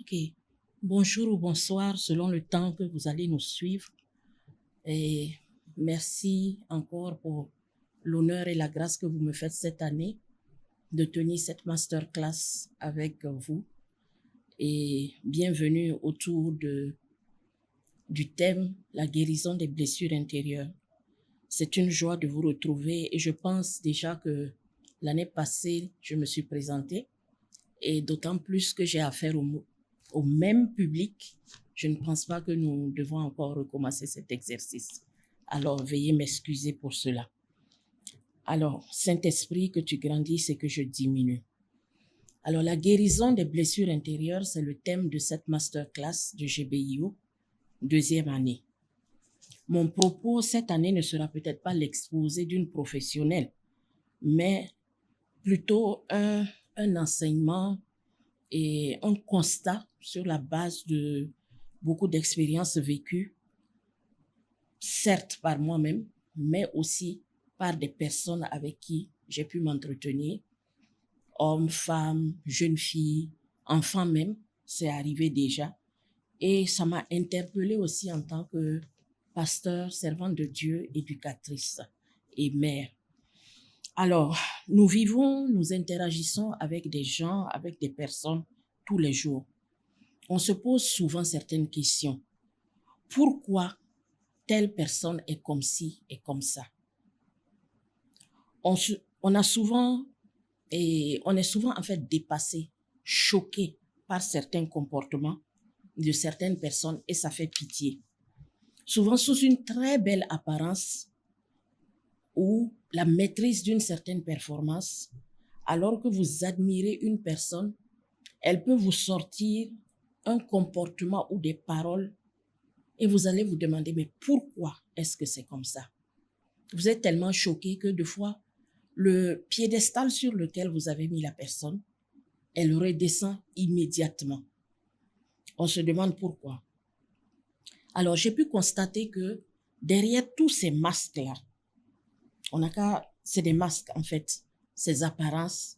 Ok. Bonjour ou bonsoir selon le temps que vous allez nous suivre. Et merci encore pour l'honneur et la grâce que vous me faites cette année de tenir cette masterclass avec vous. Et bienvenue autour du thème « La guérison des blessures intérieures ». C'est une joie de vous retrouver et je pense déjà que l'année passée, je me suis présentée et d'autant plus que j'ai affaire au même public, je ne pense pas que nous devons encore recommencer cet exercice. Alors, veuillez m'excuser pour cela. Alors, Saint-Esprit, que tu grandisses et que je diminue. Alors, la guérison des blessures intérieures, c'est le thème de cette masterclass de GBIO, deuxième année. Mon propos cette année ne sera peut-être pas l'exposé d'une professionnelle, mais plutôt un enseignement et un constat sur la base de beaucoup d'expériences vécues, certes par moi-même, mais aussi par des personnes avec qui j'ai pu m'entretenir, hommes, femmes, jeunes filles, enfants même, c'est arrivé déjà. Et ça m'a interpellée aussi en tant que pasteur, servante de Dieu, éducatrice et mère. Alors, nous interagissons avec des gens, avec des personnes tous les jours. On se pose souvent certaines questions. Pourquoi telle personne est comme ci et comme ça? On est souvent en fait dépassé, choqué par certains comportements de certaines personnes et ça fait pitié. Souvent sous une très belle apparence ou la maîtrise d'une certaine performance, alors que vous admirez une personne, elle peut vous sortir un comportement ou des paroles et vous allez vous demander, mais pourquoi est-ce que c'est comme ça? Vous êtes tellement choqué que des fois, le piédestal sur lequel vous avez mis la personne, elle redescend immédiatement. On se demande pourquoi. Alors, j'ai pu constater que derrière tous ces masques-là, c'est des masques en fait, ces apparences,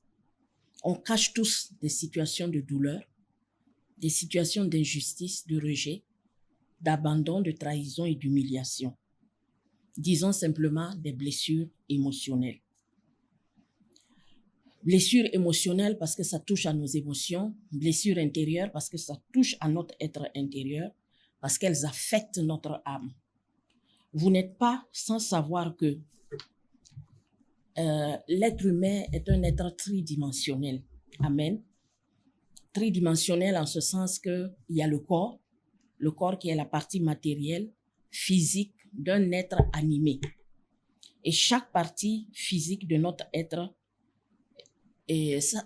on cache tous des situations de douleur, des situations d'injustice, de rejet, d'abandon, de trahison et d'humiliation. Disons simplement des blessures émotionnelles. Blessures émotionnelles parce que ça touche à nos émotions, blessures intérieures parce que ça touche à notre être intérieur, parce qu'elles affectent notre âme. Vous n'êtes pas sans savoir que l'être humain est un être tridimensionnel. Amen. Tridimensionnel en ce sens qu'il y a le corps qui est la partie matérielle, physique d'un être animé. Et chaque partie physique de notre être,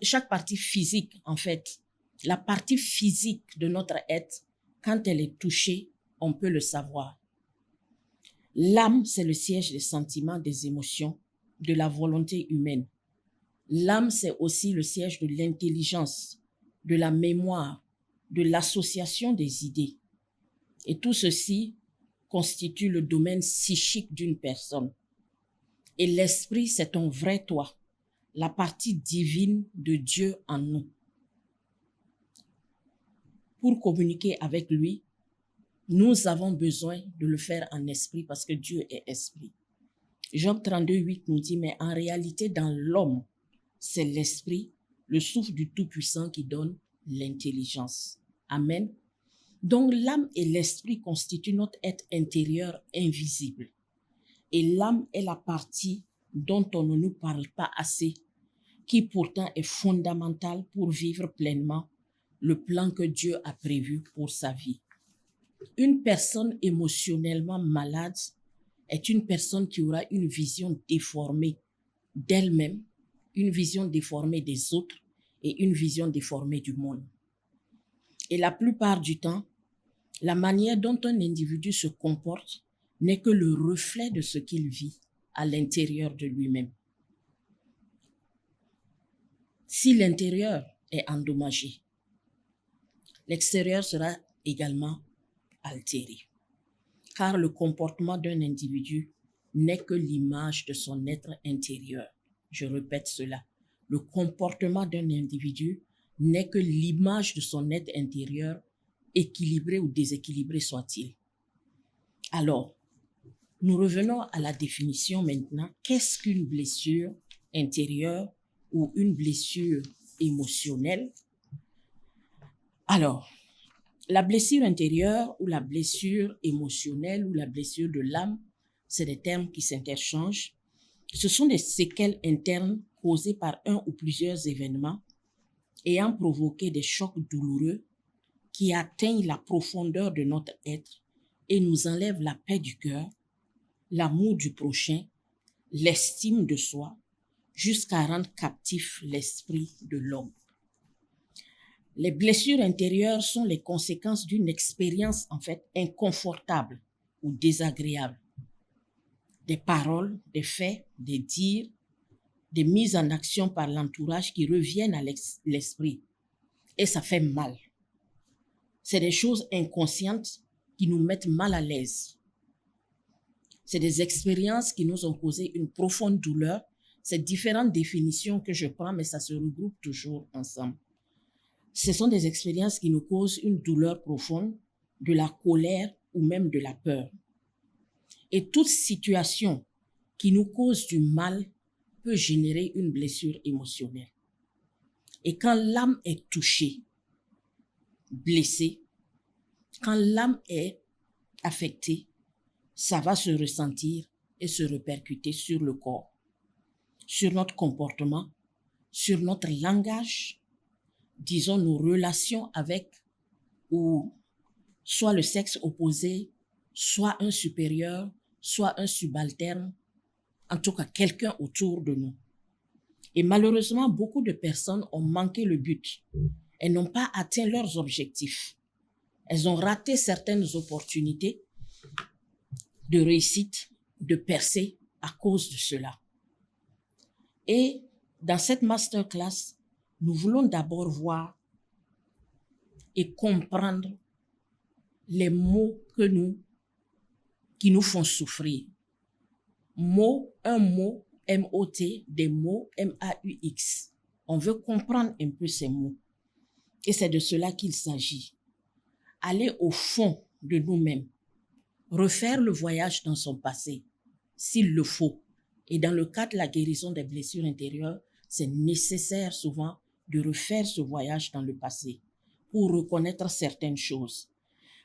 chaque partie physique, en fait, la partie physique de notre être, quand elle est touchée, on peut le savoir. L'âme, c'est le siège des sentiments, des émotions, de la volonté humaine. L'âme, c'est aussi le siège de l'intelligence, de la mémoire, de l'association des idées. Et tout ceci constitue le domaine psychique d'une personne. Et l'esprit, c'est ton vrai toi, la partie divine de Dieu en nous. Pour communiquer avec lui, nous avons besoin de le faire en esprit parce que Dieu est esprit. Job 32:8 nous dit, mais en réalité, dans l'homme, c'est l'esprit, le souffle du Tout-Puissant qui donne l'intelligence. Amen. Donc l'âme et l'esprit constituent notre être intérieur invisible. Et l'âme est la partie dont on ne nous parle pas assez, qui pourtant est fondamentale pour vivre pleinement le plan que Dieu a prévu pour sa vie. Une personne émotionnellement malade est une personne qui aura une vision déformée d'elle-même, une vision déformée des autres et une vision déformée du monde. Et la plupart du temps, la manière dont un individu se comporte n'est que le reflet de ce qu'il vit à l'intérieur de lui-même. Si l'intérieur est endommagé, l'extérieur sera également altéré. Car le comportement d'un individu n'est que l'image de son être intérieur. Je répète cela. Le comportement d'un individu n'est que l'image de son être intérieur, équilibré ou déséquilibré soit-il. Alors, nous revenons à la définition maintenant. Qu'est-ce qu'une blessure intérieure ou une blessure émotionnelle? Alors, la blessure intérieure ou la blessure émotionnelle ou la blessure de l'âme, c'est des termes qui s'interchangent. Ce sont des séquelles internes causées par un ou plusieurs événements ayant provoqué des chocs douloureux qui atteignent la profondeur de notre être et nous enlèvent la paix du cœur, l'amour du prochain, l'estime de soi, jusqu'à rendre captif l'esprit de l'homme. Les blessures intérieures sont les conséquences d'une expérience en fait inconfortable ou désagréable. Des paroles, des faits, des dires, des mises en action par l'entourage qui reviennent à l'esprit. Et ça fait mal. C'est des choses inconscientes qui nous mettent mal à l'aise. C'est des expériences qui nous ont causé une profonde douleur. C'est différentes définitions que je prends, mais ça se regroupe toujours ensemble. Ce sont des expériences qui nous causent une douleur profonde, de la colère ou même de la peur. Et toute situation qui nous cause du mal peut générer une blessure émotionnelle. Et quand l'âme est touchée, blessée, quand l'âme est affectée, ça va se ressentir et se répercuter sur le corps, sur notre comportement, sur notre langage, disons nos relations avec ou soit le sexe opposé, soit un supérieur, soit un subalterne, en tout cas quelqu'un autour de nous. Et malheureusement, beaucoup de personnes ont manqué le but. Elles n'ont pas atteint leurs objectifs. Elles ont raté certaines opportunités de réussite, de percée à cause de cela. Et dans cette masterclass, nous voulons d'abord voir et comprendre les mots qui nous font souffrir. Mots, un mot, M-O-T, des mots, M-A-U-X. On veut comprendre un peu ces mots. Et c'est de cela qu'il s'agit. Aller au fond de nous-mêmes. Refaire le voyage dans son passé, s'il le faut. Et dans le cas de la guérison des blessures intérieures, c'est nécessaire souvent de refaire ce voyage dans le passé pour reconnaître certaines choses.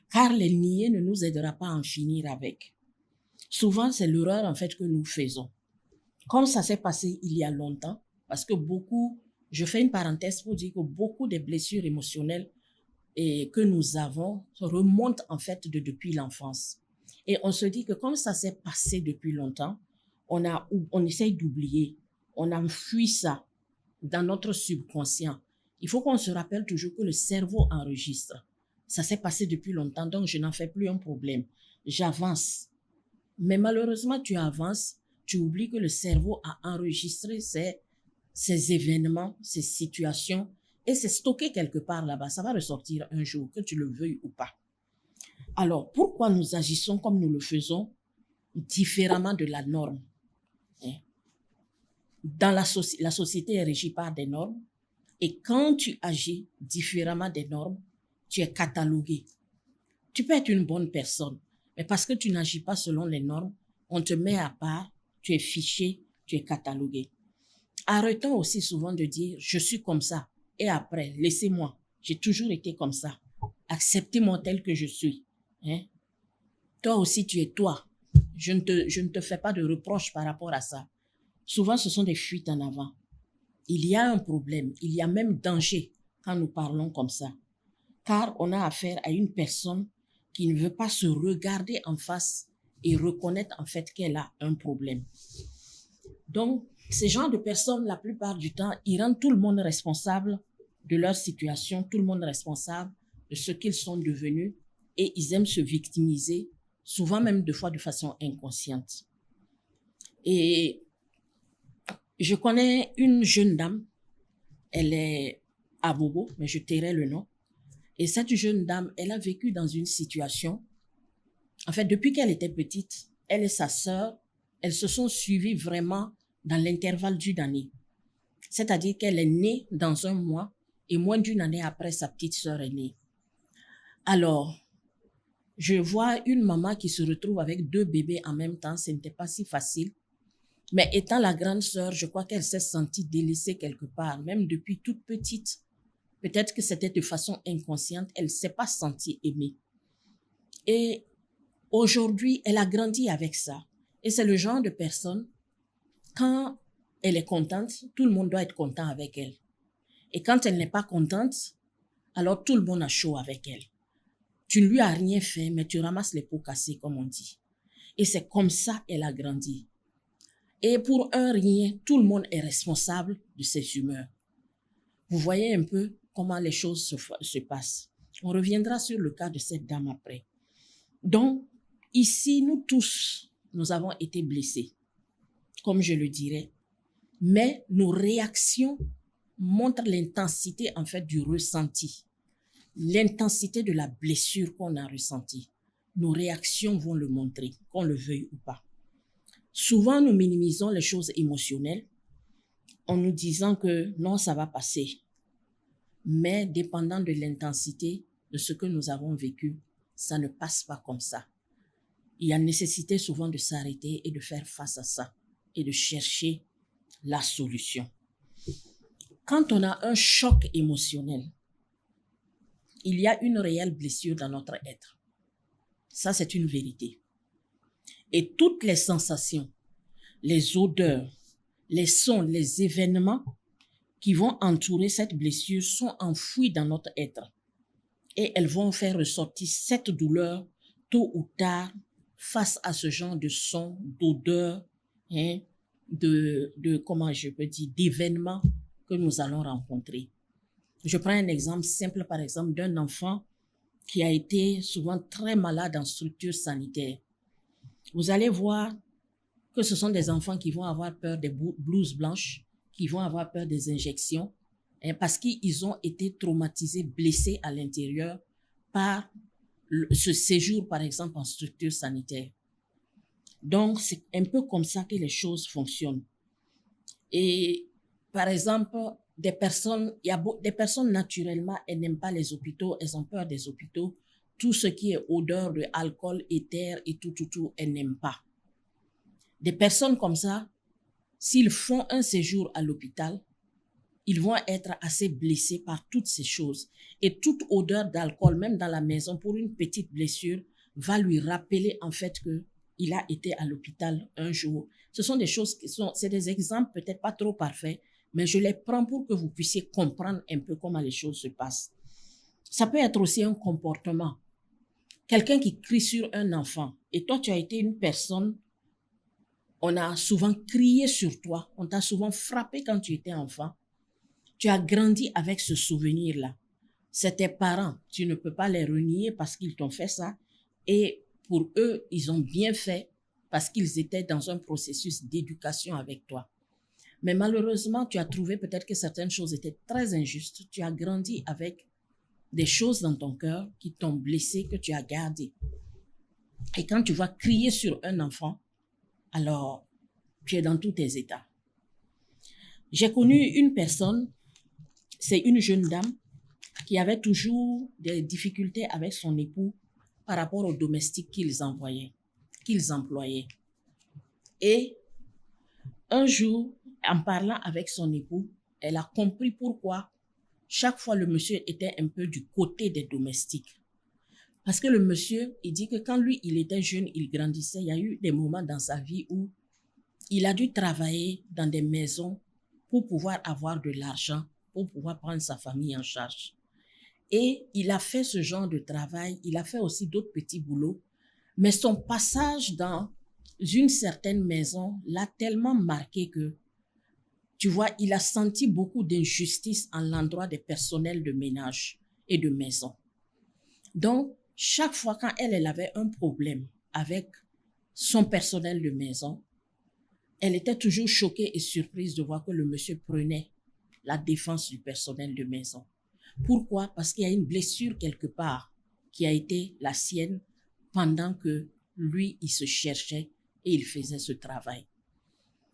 Car les nier ne nous aidera pas à en finir avec. Souvent, c'est l'erreur en fait que nous faisons. Comme ça s'est passé il y a longtemps, parce que je fais une parenthèse pour dire que beaucoup des blessures émotionnelles que nous avons remontent en fait depuis l'enfance. Et on se dit que comme ça s'est passé depuis longtemps, on essaye d'oublier, on enfuit ça dans notre subconscient. Il faut qu'on se rappelle toujours que le cerveau enregistre. Ça s'est passé depuis longtemps, donc je n'en fais plus un problème. J'avance. Mais malheureusement, tu avances, tu oublies que le cerveau a enregistré ces événements, ces situations, et c'est stocké quelque part là-bas. Ça va ressortir un jour, que tu le veuilles ou pas. Alors, pourquoi nous agissons comme nous le faisons différemment de la norme? Dans la société est régie par des normes, et quand tu agis différemment des normes, tu es catalogué. Tu peux être une bonne personne, mais parce que tu n'agis pas selon les normes, on te met à part, tu es fiché, tu es catalogué. Arrêtons aussi souvent de dire « je suis comme ça » et après, laissez-moi, j'ai toujours été comme ça. Acceptez-moi tel que je suis. Toi aussi, tu es toi. Je ne te fais pas de reproches par rapport à ça. Souvent, ce sont des fuites en avant. Il y a un problème, il y a même danger quand nous parlons comme ça. Car on a affaire à une personne qui ne veut pas se regarder en face et reconnaître en fait qu'elle a un problème. Donc, ces genres de personnes, la plupart du temps, ils rendent tout le monde responsable de leur situation, tout le monde responsable de ce qu'ils sont devenus et ils aiment se victimiser, souvent même de fois de façon inconsciente. Et je connais une jeune dame, elle est à Bobo, mais je tairai le nom. Et cette jeune dame, elle a vécu dans une situation, en fait, depuis qu'elle était petite, elle et sa sœur, elles se sont suivies vraiment dans l'intervalle d'une année. C'est-à-dire qu'elle est née dans un mois et moins d'une année après, sa petite sœur est née. Alors, je vois une maman qui se retrouve avec 2 bébés en même temps, ce n'était pas si facile. Mais étant la grande sœur, je crois qu'elle s'est sentie délaissée quelque part, même depuis toute petite. Peut-être que c'était de façon inconsciente, elle ne s'est pas sentie aimée. Et aujourd'hui, elle a grandi avec ça. Et c'est le genre de personne, quand elle est contente, tout le monde doit être content avec elle. Et quand elle n'est pas contente, alors tout le monde a chaud avec elle. Tu ne lui as rien fait, mais tu ramasses les pots cassés, comme on dit. Et c'est comme ça qu'elle a grandi. Et pour un rien, tout le monde est responsable de ses humeurs. Vous voyez un peu comment les choses se passent. On reviendra sur le cas de cette dame après. Donc, ici, nous tous, nous avons été blessés, comme je le dirais. Mais nos réactions montrent l'intensité, en fait, du ressenti. L'intensité de la blessure qu'on a ressentie. Nos réactions vont le montrer, qu'on le veuille ou pas. Souvent, nous minimisons les choses émotionnelles en nous disant que non, ça va passer. Mais dépendant de l'intensité de ce que nous avons vécu, ça ne passe pas comme ça. Il y a nécessité souvent de s'arrêter et de faire face à ça et de chercher la solution. Quand on a un choc émotionnel, il y a une réelle blessure dans notre être. Ça, c'est une vérité. Et toutes les sensations, les odeurs, les sons, les événements qui vont entourer cette blessure sont enfouis dans notre être. Et elles vont faire ressortir cette douleur tôt ou tard face à ce genre de sons, d'odeurs, comment je peux dire, d'événements que nous allons rencontrer. Je prends un exemple simple, par exemple, d'un enfant qui a été souvent très malade en structure sanitaire. Vous allez voir que ce sont des enfants qui vont avoir peur des blouses blanches, qui vont avoir peur des injections, parce qu'ils ont été traumatisés, blessés à l'intérieur par ce séjour, par exemple, en structure sanitaire. Donc, c'est un peu comme ça que les choses fonctionnent. Et, par exemple, il y a des personnes naturellement, elles n'aiment pas les hôpitaux, elles ont peur des hôpitaux. Tout ce qui est odeur de alcool, éther et tout, elles n'aiment pas. Des personnes comme ça, s'ils font un séjour à l'hôpital, ils vont être assez blessés par toutes ces choses. Et toute odeur d'alcool, même dans la maison, pour une petite blessure, va lui rappeler en fait qu'il a été à l'hôpital un jour. Ce sont des choses c'est des exemples peut-être pas trop parfaits, mais je les prends pour que vous puissiez comprendre un peu comment les choses se passent. Ça peut être aussi un comportement. Quelqu'un qui crie sur un enfant, et toi tu as été une personne, on a souvent crié sur toi, on t'a souvent frappé quand tu étais enfant. Tu as grandi avec ce souvenir-là. C'est tes parents, tu ne peux pas les renier parce qu'ils t'ont fait ça. Et pour eux, ils ont bien fait parce qu'ils étaient dans un processus d'éducation avec toi. Mais malheureusement, tu as trouvé peut-être que certaines choses étaient très injustes. Tu as grandi avec des choses dans ton cœur qui t'ont blessé, que tu as gardées. Et quand tu vas crier sur un enfant, alors tu es dans tous tes états. J'ai connu une personne, c'est une jeune dame qui avait toujours des difficultés avec son époux par rapport aux domestiques qu'ils employaient. Et un jour, en parlant avec son époux, elle a compris pourquoi chaque fois le monsieur était un peu du côté des domestiques. Parce que le monsieur, il dit que quand lui, il était jeune, il grandissait, il y a eu des moments dans sa vie où il a dû travailler dans des maisons pour pouvoir avoir de l'argent, pour pouvoir prendre sa famille en charge. Et il a fait ce genre de travail, il a fait aussi d'autres petits boulots, mais son passage dans une certaine maison l'a tellement marqué que, tu vois, il a senti beaucoup d'injustice en l'endroit des personnels de ménage et de maison. Donc, chaque fois quand elle avait un problème avec son personnel de maison, elle était toujours choquée et surprise de voir que le monsieur prenait la défense du personnel de maison. Pourquoi? Parce qu'il y a une blessure quelque part qui a été la sienne pendant que lui, il se cherchait et il faisait ce travail.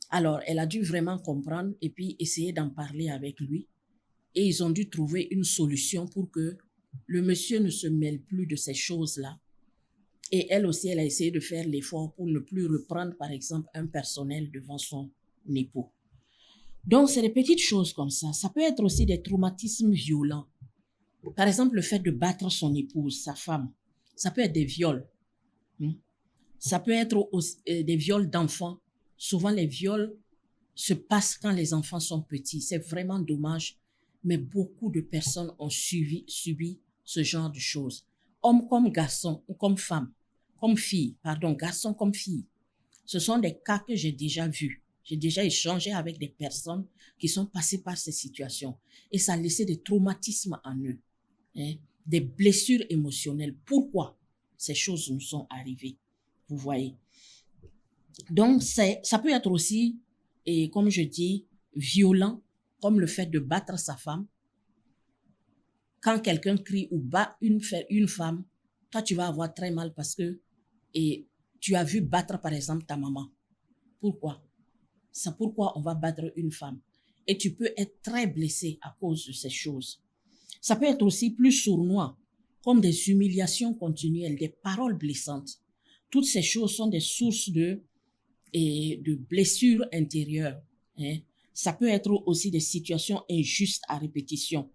Alors, elle a dû vraiment comprendre et puis essayer d'en parler avec lui. Et ils ont dû trouver une solution pour que le monsieur ne se mêle plus de ces choses-là. Et elle aussi, elle a essayé de faire l'effort pour ne plus reprendre, par exemple, un personnel devant son époux. Donc, c'est des petites choses comme ça. Ça peut être aussi des traumatismes violents. Par exemple, le fait de battre son épouse, sa femme. Ça peut être des viols. Ça peut être aussi, des viols d'enfants. Souvent, les viols se passent quand les enfants sont petits. C'est vraiment dommage. Mais beaucoup de personnes ont subi ce genre de choses. Hommes comme garçons ou comme femmes, comme filles, pardon, garçons comme filles. Ce sont des cas que j'ai déjà vus. J'ai déjà échangé avec des personnes qui sont passées par ces situations. Et ça a laissé des traumatismes en eux, des blessures émotionnelles. Pourquoi ces choses nous sont arrivées? Vous voyez. Donc, ça peut être aussi, et comme je dis, violent, comme le fait de battre sa femme. Quand quelqu'un crie ou bat une femme, toi, tu vas avoir très mal parce que tu as vu battre, par exemple, ta maman. Pourquoi? C'est pourquoi on va battre une femme. Et tu peux être très blessé à cause de ces choses. Ça peut être aussi plus sournois, comme des humiliations continuelles, des paroles blessantes. Toutes ces choses sont des sources de blessures intérieures. Ça peut être aussi des situations injustes à répétition.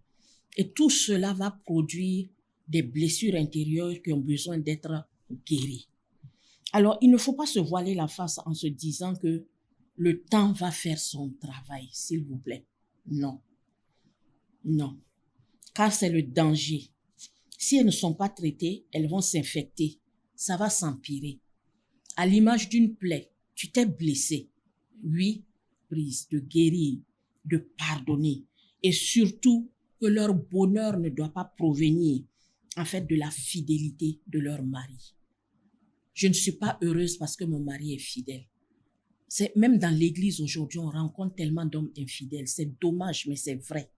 Et tout cela va produire des blessures intérieures qui ont besoin d'être guéries. Alors, il ne faut pas se voiler la face en se disant que le temps va faire son travail, s'il vous plaît. Non. Non. Car c'est le danger. Si elles ne sont pas traitées, elles vont s'infecter. Ça va s'empirer. À l'image d'une plaie, tu t'es blessé. Oui, prise de guérir, de pardonner. Et surtout, que leur bonheur ne doit pas provenir, en fait, de la fidélité de leur mari. Je ne suis pas heureuse parce que mon mari est fidèle. Même dans l'église aujourd'hui, on rencontre tellement d'hommes infidèles. C'est dommage, mais c'est vrai.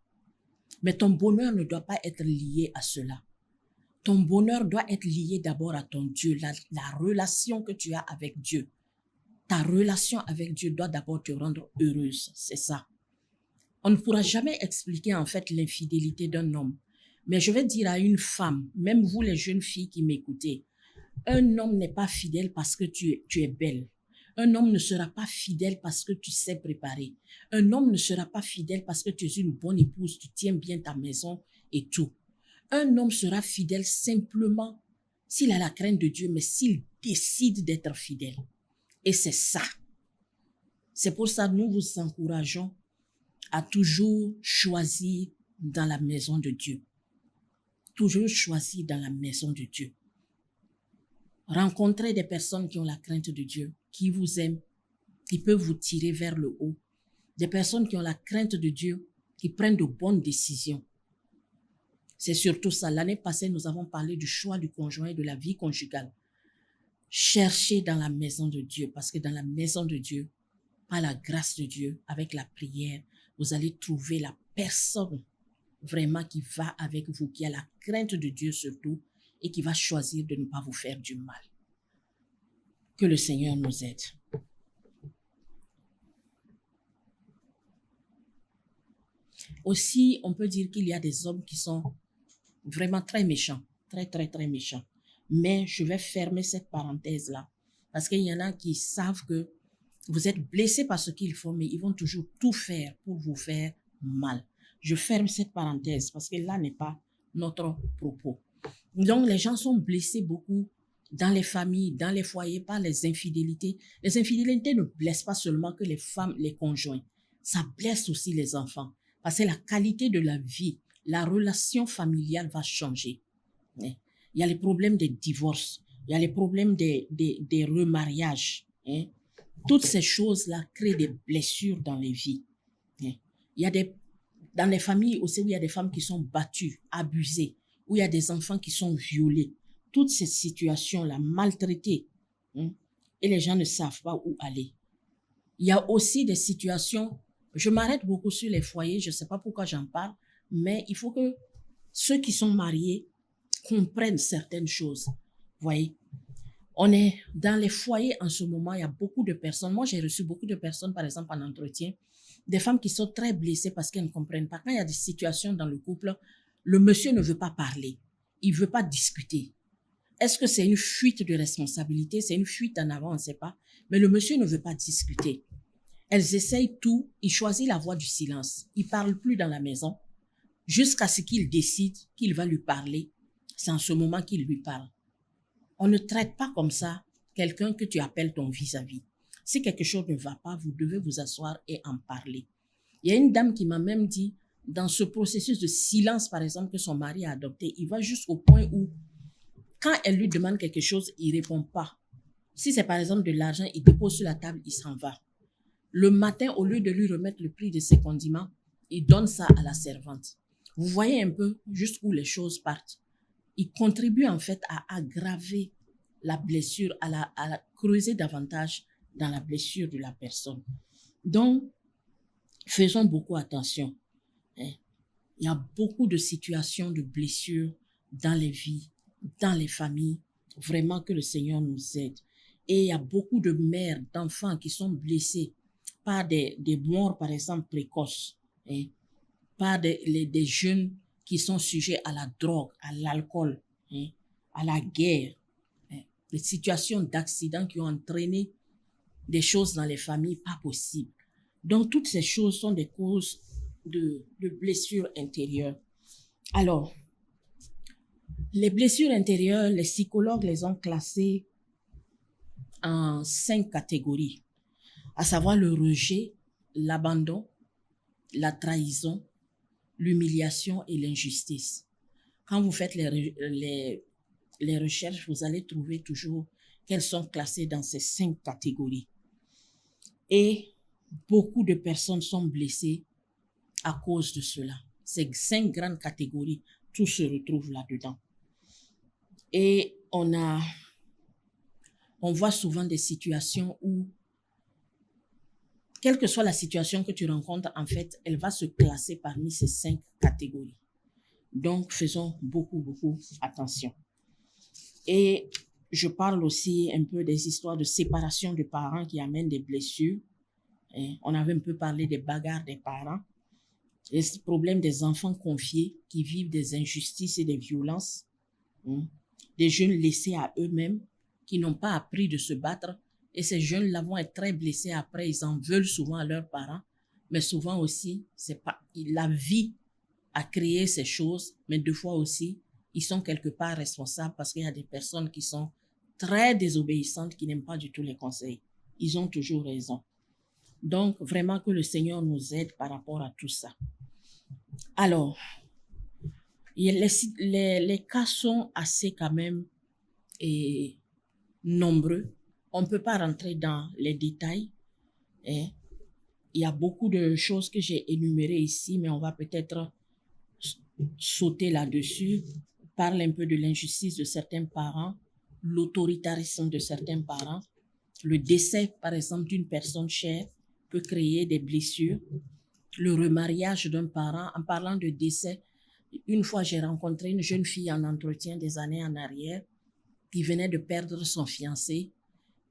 Mais ton bonheur ne doit pas être lié à cela. Ton bonheur doit être lié d'abord à ton Dieu, la relation que tu as avec Dieu. Ta relation avec Dieu doit d'abord te rendre heureuse, c'est ça. On ne pourra jamais expliquer en fait l'infidélité d'un homme. Mais je vais dire à une femme, même vous les jeunes filles qui m'écoutez, un homme n'est pas fidèle parce que tu es belle. Un homme ne sera pas fidèle parce que tu sais préparer. Un homme ne sera pas fidèle parce que tu es une bonne épouse, tu tiens bien ta maison et tout. Un homme sera fidèle simplement s'il a la crainte de Dieu, mais s'il décide d'être fidèle. Et c'est ça. C'est pour ça que nous vous encourageons à toujours choisir dans la maison de Dieu. Toujours choisir dans la maison de Dieu. Rencontrez des personnes qui ont la crainte de Dieu, qui vous aiment, qui peuvent vous tirer vers le haut. Des personnes qui ont la crainte de Dieu, qui prennent de bonnes décisions. C'est surtout ça. L'année passée, nous avons parlé du choix du conjoint et de la vie conjugale. Cherchez dans la maison de Dieu, parce que dans la maison de Dieu, par la grâce de Dieu, avec la prière, vous allez trouver la personne vraiment qui va avec vous, qui a la crainte de Dieu surtout, et qui va choisir de ne pas vous faire du mal. Que le Seigneur nous aide. Aussi, on peut dire qu'il y a des hommes qui sont vraiment très méchants, très, très, très méchants. Mais je vais fermer cette parenthèse-là, parce qu'il y en a qui savent que vous êtes blessés par ce qu'ils font, mais ils vont toujours tout faire pour vous faire mal. Je ferme cette parenthèse, parce que là n'est pas notre propos. Donc, les gens sont blessés beaucoup dans les familles, dans les foyers, par les infidélités. Les infidélités ne blessent pas seulement que les femmes, les conjoints. Ça blesse aussi les enfants. Parce que la qualité de la vie, la relation familiale va changer. Il y a les problèmes des divorces. Il y a les problèmes des remariages. Toutes ces choses-là créent des blessures dans les vies. Il y a dans les familles aussi où il y a des femmes qui sont battues, abusées, où il y a des enfants qui sont violés. Toutes ces situations-là, maltraitées, et les gens ne savent pas où aller. Il y a aussi des situations, je m'arrête beaucoup sur les foyers, je ne sais pas pourquoi j'en parle, mais il faut que ceux qui sont mariés comprennent certaines choses. Vous voyez, On est dans les foyers en ce moment, il y a beaucoup de personnes. Moi, j'ai reçu beaucoup de personnes, par exemple, en entretien, des femmes qui sont très blessées parce qu'elles ne comprennent pas. Quand il y a des situations dans le couple, le monsieur ne veut pas parler. Il ne veut pas discuter. Est-ce que c'est une fuite de responsabilité? C'est une fuite en avant, on ne sait pas. Mais le monsieur ne veut pas discuter. Elles essayent tout. Il choisit la voie du silence. Il ne parle plus dans la maison jusqu'à ce qu'il décide qu'il va lui parler. C'est en ce moment qu'il lui parle. On ne traite pas comme ça quelqu'un que tu appelles ton vis-à-vis. Si quelque chose ne va pas, vous devez vous asseoir et en parler. Il y a une dame qui m'a même dit, dans ce processus de silence, par exemple, que son mari a adopté, il va jusqu'au point où, quand elle lui demande quelque chose, il ne répond pas. Si c'est par exemple de l'argent, il dépose sur la table, il s'en va. Le matin, au lieu de lui remettre le prix de ses condiments, il donne ça à la servante. Vous voyez un peu jusqu'où les choses partent. Il contribue en fait à aggraver la blessure, à creuser davantage dans la blessure de la personne. Donc, faisons beaucoup attention. Il y a beaucoup de situations de blessures dans les vies, dans les familles. Vraiment que le Seigneur nous aide. Et il y a beaucoup de mères, d'enfants qui sont blessés par des morts, par exemple, précoces, par des jeunes qui sont sujets à la drogue, à l'alcool, à la guerre, des situations d'accidents qui ont entraîné des choses dans les familles pas possibles. Donc, toutes ces choses sont des causes de blessures intérieures. Alors, les blessures intérieures, les psychologues les ont classées en 5 catégories, à savoir le rejet, l'abandon, la trahison, l'humiliation et l'injustice. Quand vous faites les recherches, vous allez trouver toujours qu'elles sont classées dans ces 5 catégories. Et beaucoup de personnes sont blessées à cause de cela. Ces 5 grandes catégories, tout se retrouve là-dedans. Et on voit souvent des situations où, quelle que soit la situation que tu rencontres, en fait, elle va se classer parmi ces 5 catégories. Donc, faisons beaucoup attention. Et je parle aussi un peu des histoires de séparation de parents qui amènent des blessures. Et on avait un peu parlé des bagarres des parents, les problèmes des enfants confiés qui vivent des injustices et des violences, des jeunes laissés à eux-mêmes qui n'ont pas appris de se battre. Et ces jeunes-là vont être très blessés après, ils en veulent souvent à leurs parents, mais souvent aussi, c'est pas la vie a créé ces choses, mais 2 fois aussi, ils sont quelque part responsables parce qu'il y a des personnes qui sont très désobéissantes, qui n'aiment pas du tout les conseils. Ils ont toujours raison. Donc, vraiment que le Seigneur nous aide par rapport à tout ça. Alors, les cas sont assez quand même nombreux. On ne peut pas rentrer dans les détails. Il y a beaucoup de choses que j'ai énumérées ici, mais on va peut-être sauter là-dessus. On parle un peu de l'injustice de certains parents, l'autoritarisme de certains parents. Le décès, par exemple, d'une personne chère peut créer des blessures. Le remariage d'un parent. En parlant de décès, une fois j'ai rencontré une jeune fille en entretien des années en arrière qui venait de perdre son fiancé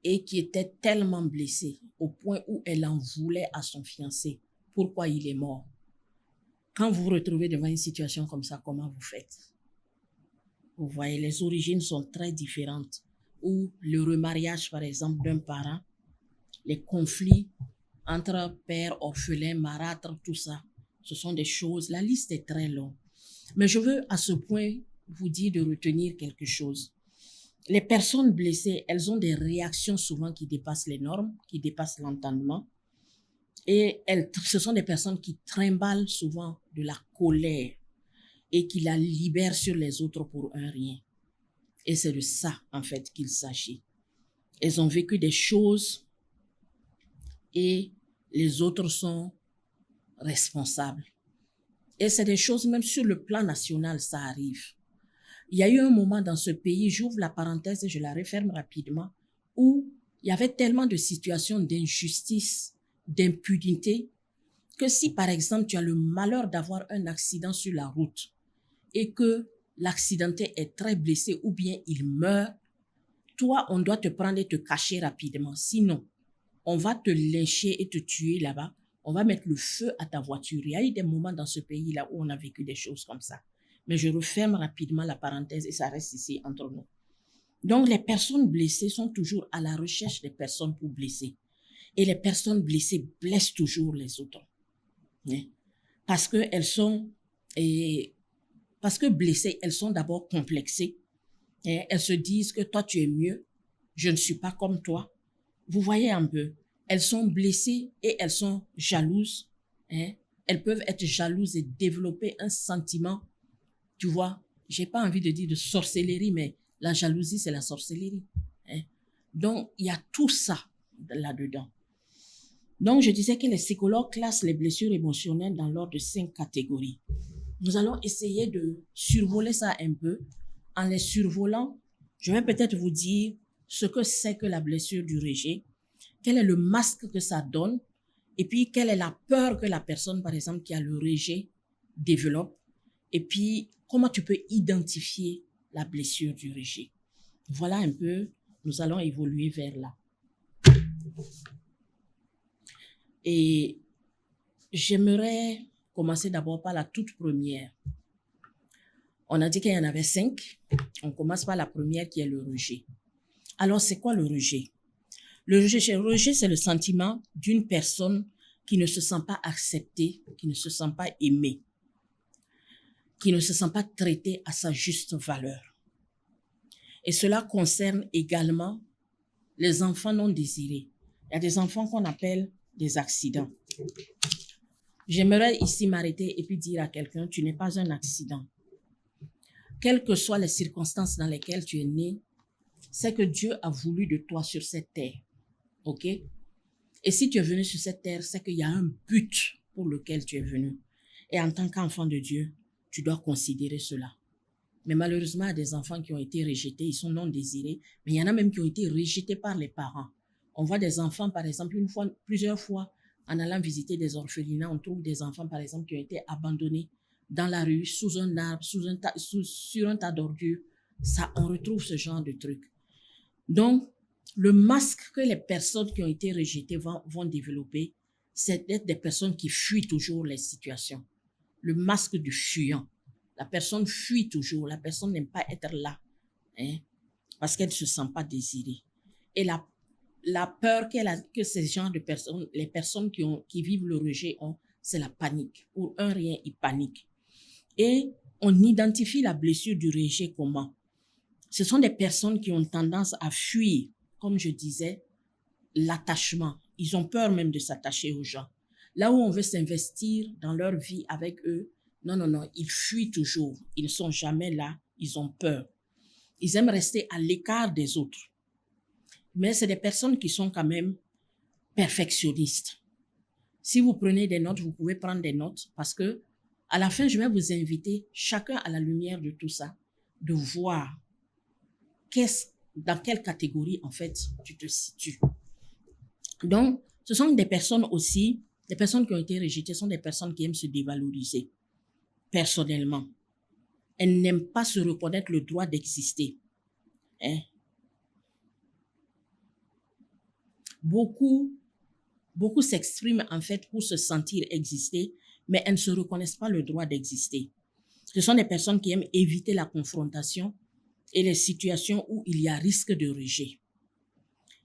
et qui était tellement blessée au point où elle en voulait à son fiancé. Pourquoi il est mort? Quand vous vous retrouvez devant une situation comme ça, comment vous faites? Vous voyez, les origines sont très différentes. Ou le remariage, par exemple, d'un parent, les conflits entre pères, orphelins, marâtres, tout ça, ce sont des choses, la liste est très longue. Mais je veux à ce point vous dire de retenir quelque chose. Les personnes blessées, elles ont des réactions souvent qui dépassent les normes, qui dépassent l'entendement. Et ce sont des personnes qui trimballent souvent de la colère et qui la libèrent sur les autres pour un rien. Et c'est de ça, en fait, qu'il s'agit. Elles ont vécu des choses et les autres sont responsables. Et c'est des choses, même sur le plan national, ça arrive. Il y a eu un moment dans ce pays, j'ouvre la parenthèse et je la referme rapidement, où il y avait tellement de situations d'injustice, d'impunité, que si par exemple tu as le malheur d'avoir un accident sur la route et que l'accidenté est très blessé ou bien il meurt, toi, on doit te prendre et te cacher rapidement. Sinon, on va te lyncher et te tuer là-bas. On va mettre le feu à ta voiture. Il y a eu des moments dans ce pays-là où on a vécu des choses comme ça. Mais je referme rapidement la parenthèse et ça reste ici entre nous. Donc, les personnes blessées sont toujours à la recherche des personnes pour blesser. Et les personnes blessées blessent toujours les autres. Parce que blessées, elles sont d'abord complexées. Elles se disent que toi, tu es mieux. Je ne suis pas comme toi. Vous voyez un peu. Elles sont blessées et elles sont jalouses. Elles peuvent être jalouses et développer un sentiment, tu vois, j'ai pas envie de dire de sorcellerie, mais la jalousie, c'est la sorcellerie. Donc, il y a tout ça là-dedans. Donc, je disais que les psychologues classent les blessures émotionnelles dans l'ordre de 5 catégories. Nous allons essayer de survoler ça un peu. En les survolant, je vais peut-être vous dire ce que c'est que la blessure du rejet, quel est le masque que ça donne, et puis quelle est la peur que la personne, par exemple, qui a le rejet, développe, et puis comment tu peux identifier la blessure du rejet. Voilà un peu, nous allons évoluer vers là. Et j'aimerais commencer d'abord par la toute première. On a dit qu'il y en avait 5. On commence par la première qui est le rejet. Alors, c'est quoi le rejet? Le rejet, c'est le sentiment d'une personne qui ne se sent pas acceptée, qui ne se sent pas aimée, qui ne se sent pas traitée à sa juste valeur. Et cela concerne également les enfants non désirés. Il y a des enfants qu'on appelle des accidents. J'aimerais ici m'arrêter et puis dire à quelqu'un, tu n'es pas un accident. Quelles que soient les circonstances dans lesquelles tu es né, c'est que Dieu a voulu de toi sur cette terre. OK? Et si tu es venu sur cette terre, c'est qu'il y a un but pour lequel tu es venu. Et en tant qu'enfant de Dieu, tu dois considérer cela. Mais malheureusement, il y a des enfants qui ont été rejetés, ils sont non désirés, mais il y en a même qui ont été rejetés par les parents. On voit des enfants, par exemple, plusieurs fois, en allant visiter des orphelinats, on trouve des enfants, par exemple, qui ont été abandonnés dans la rue, sous un arbre, sur un tas d'ordures. Ça, on retrouve ce genre de trucs. Donc, le masque que les personnes qui ont été rejetées vont développer, c'est d'être des personnes qui fuient toujours les situations. Le masque du fuyant. La personne fuit toujours, la personne n'aime pas être là, parce qu'elle ne se sent pas désirée. Et la peur que ces genres de personnes, les personnes qui vivent le rejet ont, c'est la panique. Pour un rien, ils paniquent. Et on identifie la blessure du rejet comment? Ce sont des personnes qui ont tendance à fuir, comme je disais, l'attachement. Ils ont peur même de s'attacher aux gens. Là où on veut s'investir dans leur vie avec eux, non, ils fuient toujours. Ils ne sont jamais là, ils ont peur. Ils aiment rester à l'écart des autres. Mais c'est des personnes qui sont quand même perfectionnistes. Si vous prenez des notes, vous pouvez prendre des notes parce que à la fin, je vais vous inviter, chacun à la lumière de tout ça, de voir dans quelle catégorie, en fait, tu te situes. Donc, ce sont des personnes aussi, les personnes qui ont été rejetées sont des personnes qui aiment se dévaloriser. Personnellement, elles n'aiment pas se reconnaître le droit d'exister. Beaucoup s'expriment en fait pour se sentir exister, mais elles ne se reconnaissent pas le droit d'exister. Ce sont des personnes qui aiment éviter la confrontation et les situations où il y a risque de rejet.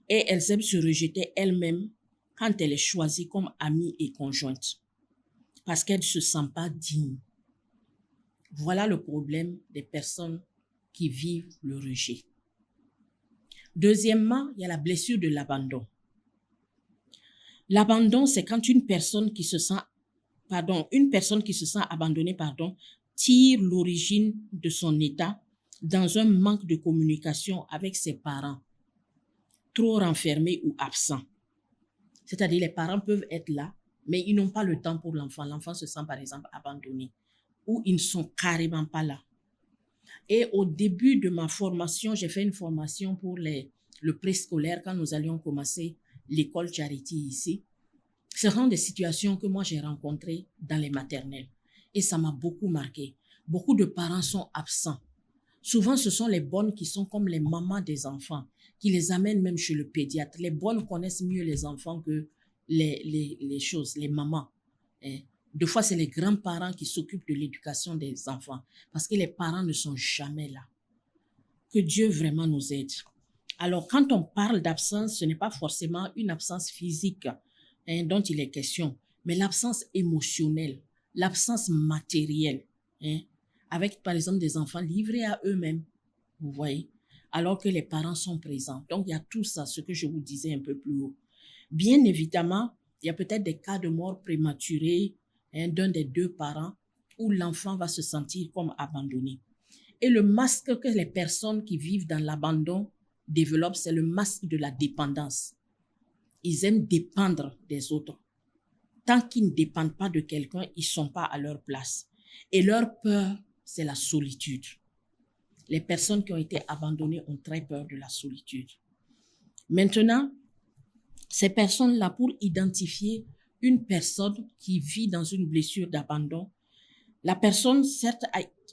Et elles aiment se rejeter elles-mêmes quand elles sont choisies comme amies et conjointes, parce qu'elles ne se sentent pas dignes. Voilà le problème des personnes qui vivent le rejet. Deuxièmement, il y a la blessure de l'abandon. L'abandon, c'est quand une personne qui se sent abandonnée, tire l'origine de son état dans un manque de communication avec ses parents, trop renfermés ou absents. C'est-à-dire, les parents peuvent être là, mais ils n'ont pas le temps pour l'enfant. L'enfant se sent, par exemple, abandonné, ou ils ne sont carrément pas là. Et au début de ma formation, j'ai fait une formation pour le préscolaire quand nous allions commencer l'école Charity ici. Ce sont des situations que moi j'ai rencontrées dans les maternelles. Et ça m'a beaucoup marqué. Beaucoup de parents sont absents. Souvent, ce sont les bonnes qui sont comme les mamans des enfants, qui les amènent même chez le pédiatre. Les bonnes connaissent mieux les enfants que les mamans. Hein. Deux fois, c'est les grands-parents qui s'occupent de l'éducation des enfants parce que les parents ne sont jamais là. Que Dieu vraiment nous aide. Alors, quand on parle d'absence, ce n'est pas forcément une absence physique dont il est question, mais l'absence émotionnelle, l'absence matérielle, avec par exemple des enfants livrés à eux-mêmes, vous voyez, alors que les parents sont présents. Donc, il y a tout ça, ce que je vous disais un peu plus haut. Bien évidemment, il y a peut-être des cas de mort prématurée d'un des deux parents où l'enfant va se sentir comme abandonné. Et le masque que les personnes qui vivent dans l'abandon développent, c'est le masque de la dépendance. Ils aiment dépendre des autres. Tant qu'ils ne dépendent pas de quelqu'un, ils ne sont pas à leur place. Et leur peur, c'est la solitude. Les personnes qui ont été abandonnées ont très peur de la solitude. Maintenant, ces personnes-là, pour identifier une personne qui vit dans une blessure d'abandon, la personne, certes,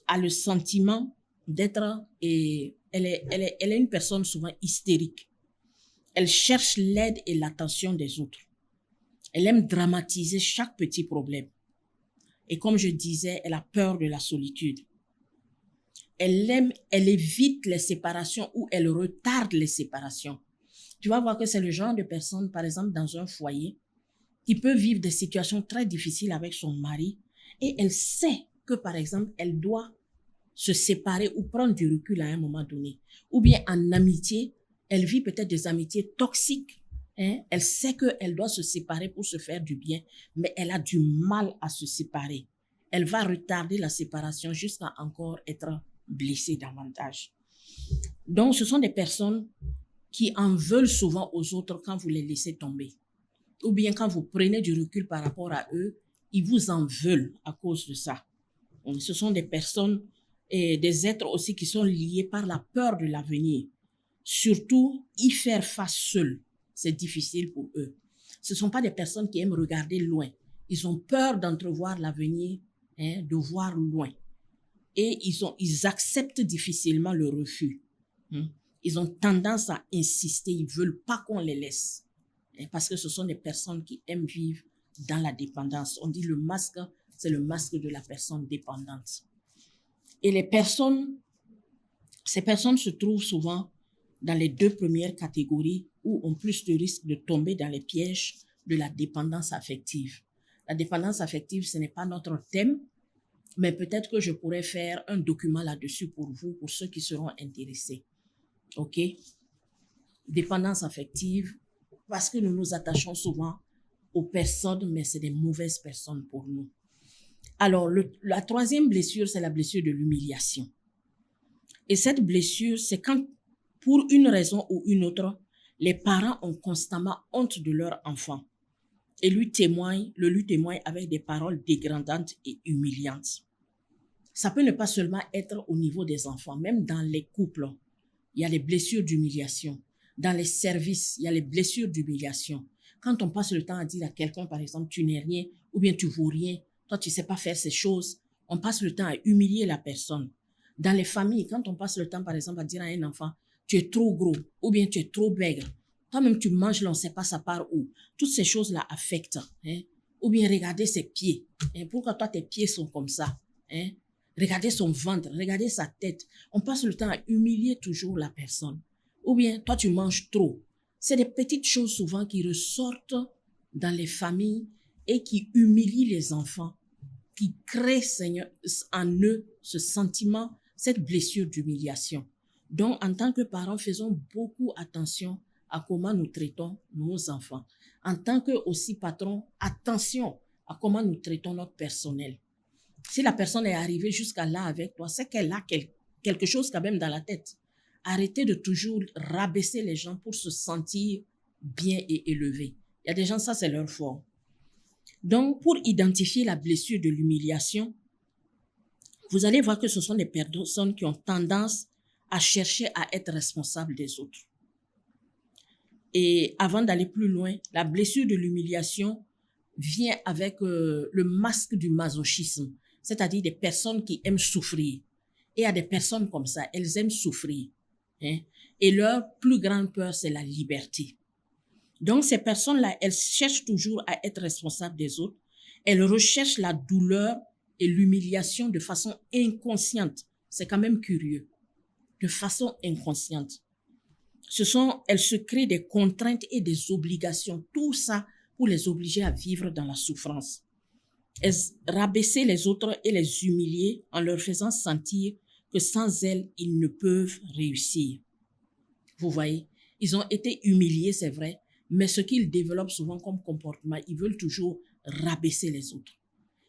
a le sentiment d'être, et elle est une personne souvent hystérique. Elle cherche l'aide et l'attention des autres. Elle aime dramatiser chaque petit problème. Et comme je disais, elle a peur de la solitude. Elle évite les séparations ou elle retarde les séparations. Tu vas voir que c'est le genre de personne, par exemple, dans un foyer, qui peut vivre des situations très difficiles avec son mari et elle sait que, par exemple, elle doit se séparer ou prendre du recul à un moment donné. Ou bien en amitié, elle vit peut-être des amitiés toxiques. Elle sait qu'elle doit se séparer pour se faire du bien, mais elle a du mal à se séparer. Elle va retarder la séparation jusqu'à encore être blessée davantage. Donc, ce sont des personnes qui en veulent souvent aux autres quand vous les laissez tomber. Ou bien quand vous prenez du recul par rapport à eux, ils vous en veulent à cause de ça. Donc, ce sont des personnes et des êtres aussi qui sont liés par la peur de l'avenir. Surtout, y faire face seuls, c'est difficile pour eux. Ce ne sont pas des personnes qui aiment regarder loin. Ils ont peur d'entrevoir l'avenir, de voir loin. Et ils acceptent difficilement le refus. Ils ont tendance à insister, ils ne veulent pas qu'on les laisse. Parce que ce sont des personnes qui aiment vivre dans la dépendance. On dit le masque, c'est le masque de la personne dépendante. Et ces personnes se trouvent souvent dans les deux premières catégories où ont plus de risques de tomber dans les pièges de la dépendance affective. La dépendance affective, ce n'est pas notre thème, mais peut-être que je pourrais faire un document là-dessus pour vous, pour ceux qui seront intéressés. OK? Dépendance affective, parce que nous nous attachons souvent aux personnes, mais c'est des mauvaises personnes pour nous. Alors, la troisième blessure, c'est la blessure de l'humiliation. Et cette blessure, c'est quand, pour une raison ou une autre, les parents ont constamment honte de leur enfant et lui témoignent avec des paroles dégradantes et humiliantes. Ça peut ne pas seulement être au niveau des enfants, même dans les couples, il y a les blessures d'humiliation. Dans les services, il y a les blessures d'humiliation. Quand on passe le temps à dire à quelqu'un, par exemple, tu n'es rien, ou bien tu vaux rien, toi tu ne sais pas faire ces choses, on passe le temps à humilier la personne. Dans les familles, quand on passe le temps, par exemple, à dire à un enfant, tu es trop gros, ou bien tu es trop maigre, toi-même tu manges, on ne sait pas ça part où. Toutes ces choses-là affectent. Ou bien regardez ses pieds. Pourquoi toi tes pieds sont comme ça? Regardez son ventre, regardez sa tête. On passe le temps à humilier toujours la personne. Ou bien, toi, tu manges trop. C'est des petites choses souvent qui ressortent dans les familles et qui humilient les enfants, qui créent, Seigneur, en eux ce sentiment, cette blessure d'humiliation. Donc, en tant que parents, faisons beaucoup attention à comment nous traitons nos enfants. En tant que aussi patrons, attention à comment nous traitons notre personnel. Si la personne est arrivée jusqu'à là avec toi, c'est qu'elle a quelque chose quand même dans la tête. Arrêtez de toujours rabaisser les gens pour se sentir bien et élevé. Il y a des gens, ça c'est leur fort. Donc, pour identifier la blessure de l'humiliation, vous allez voir que ce sont des personnes qui ont tendance à chercher à être responsables des autres. Et avant d'aller plus loin, la blessure de l'humiliation vient avec le masque du masochisme. C'est-à-dire des personnes qui aiment souffrir. Et il y a des personnes comme ça, elles aiment souffrir. Hein? Et leur plus grande peur, c'est la liberté. Donc, ces personnes-là, elles cherchent toujours à être responsables des autres. Elles recherchent la douleur et l'humiliation de façon inconsciente. C'est quand même curieux. De façon inconsciente. Elles se créent des contraintes et des obligations. Tout ça pour les obliger à vivre dans la souffrance. Elles rabaisser les autres et les humilier en leur faisant sentir que sans elles, ils ne peuvent réussir. Vous voyez, ils ont été humiliés, c'est vrai, mais ce qu'ils développent souvent comme comportement, ils veulent toujours rabaisser les autres.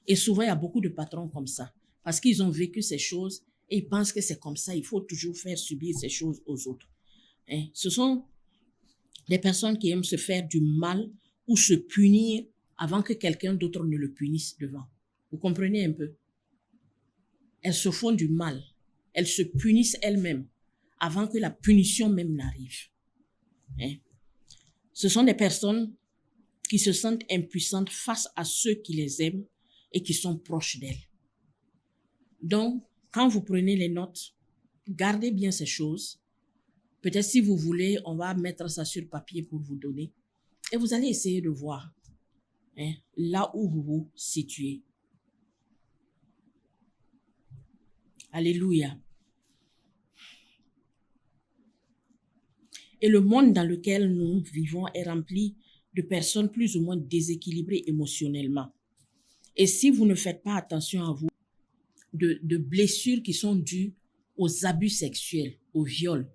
Et souvent, il y a beaucoup de patrons comme ça, parce qu'ils ont vécu ces choses et ils pensent que c'est comme ça, il faut toujours faire subir ces choses aux autres. Hein? Ce sont des personnes qui aiment se faire du mal ou se punir avant que quelqu'un d'autre ne le punisse devant. Vous comprenez un peu? Elles se font du mal. Elles se punissent elles-mêmes avant que la punition même n'arrive. Hein? Ce sont des personnes qui se sentent impuissantes face à ceux qui les aiment et qui sont proches d'elles. Donc, quand vous prenez les notes, gardez bien ces choses. Peut-être si vous voulez, on va mettre ça sur papier pour vous donner. Et vous allez essayer de voir là où vous vous situez. Alléluia. Et le monde dans lequel nous vivons est rempli de personnes plus ou moins déséquilibrées émotionnellement. Et si vous ne faites pas attention à vous, de blessures qui sont dues aux abus sexuels, au viol,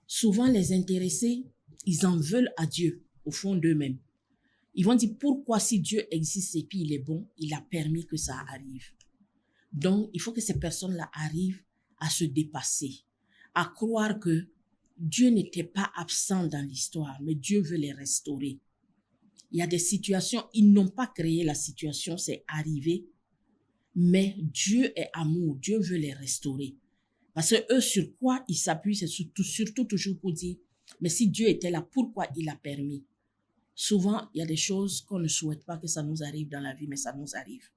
souvent les intéressés, ils en veulent à Dieu au fond d'eux-mêmes. Ils vont dire pourquoi si Dieu existe et puis il est bon, il a permis que ça arrive. Donc, il faut que ces personnes-là arrivent à se dépasser, à croire que Dieu n'était pas absent dans l'histoire, mais Dieu veut les restaurer. Il y a des situations, ils n'ont pas créé la situation, c'est arrivé, mais Dieu est amour, Dieu veut les restaurer. Parce que eux, sur quoi ils s'appuient, c'est surtout toujours pour dire, mais si Dieu était là, pourquoi il a permis? Souvent, il y a des choses qu'on ne souhaite pas que ça nous arrive dans la vie, mais ça nous arrive.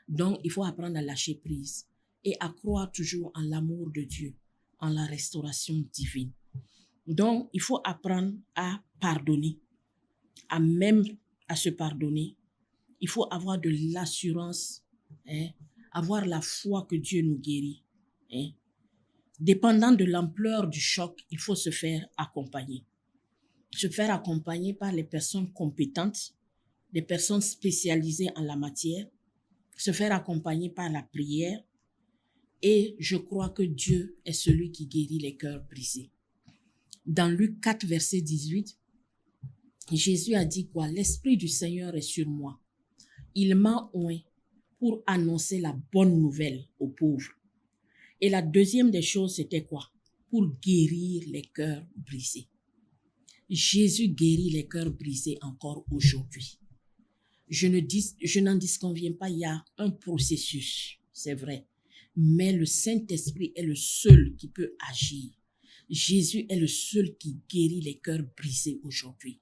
Donc, il faut apprendre à lâcher prise et à croire toujours en l'amour de Dieu, en la restauration divine. Donc, il faut apprendre à pardonner, à se pardonner. Il faut avoir de l'assurance, avoir la foi que Dieu nous guérit. Dépendant de l'ampleur du choc, il faut se faire accompagner. Se faire accompagner par les personnes compétentes, des personnes spécialisées en la matière, se faire accompagner par la prière. Et je crois que Dieu est celui qui guérit les cœurs brisés. Dans Luc 4, verset 18, Jésus a dit quoi? L'Esprit du Seigneur est sur moi. Il m'a oint pour annoncer la bonne nouvelle aux pauvres. Et la deuxième des choses, c'était quoi? Pour guérir les cœurs brisés. Jésus guérit les cœurs brisés encore aujourd'hui. Je n'en disconviens pas, il y a un processus, c'est vrai. Mais le Saint-Esprit est le seul qui peut agir. Jésus est le seul qui guérit les cœurs brisés aujourd'hui.